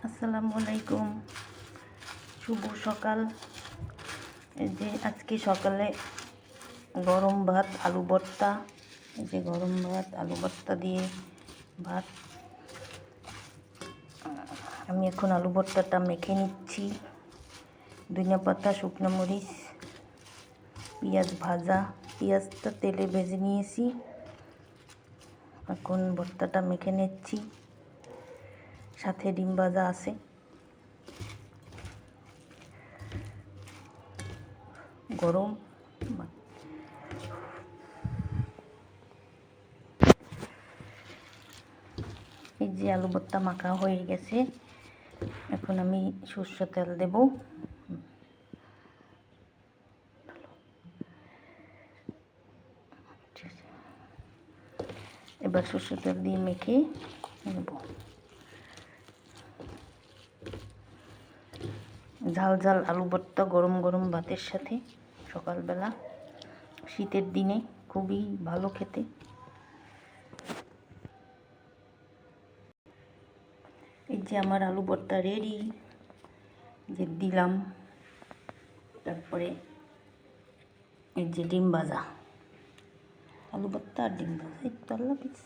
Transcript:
আসসালামু আলাইকুম, শুভ সকাল। এই যে আজকে সকালে গরম ভাত আলু ভর্তা, এই যে গরম ভাত আলু ভর্তা দিয়ে ভাত। আমি এখন আলু ভর্তাটা মেখে নিচ্ছি। ধনিয়া পাতা, শুকনো মরিচ, পেঁয়াজ ভাজা, পেঁয়াজটা তেলে ভেজে নিয়েছি। এখন ভর্তাটা মেখে নিচ্ছি, সাথে ডিম ভাজা আছে। গরম এই যে আলু ভর্তা মাখা হয়ে গেছে। এখন আমি সরষের তেল দেব। এবার সরষের তেল দিয়ে মেখে নেব। ঝাল ঝাল আলু ভর্তা গরম গরম ভাতের সাথে সকালবেলা শীতের দিনে খুবই ভালো খেতে। এই যে আমার আলু ভর্তা রেডি, যে দিলাম। তারপরে এই যে ডিম ভাজা, আলু ভর্তা আর ডিম ভাজা। এই তো আল্লাহ হাফেজ।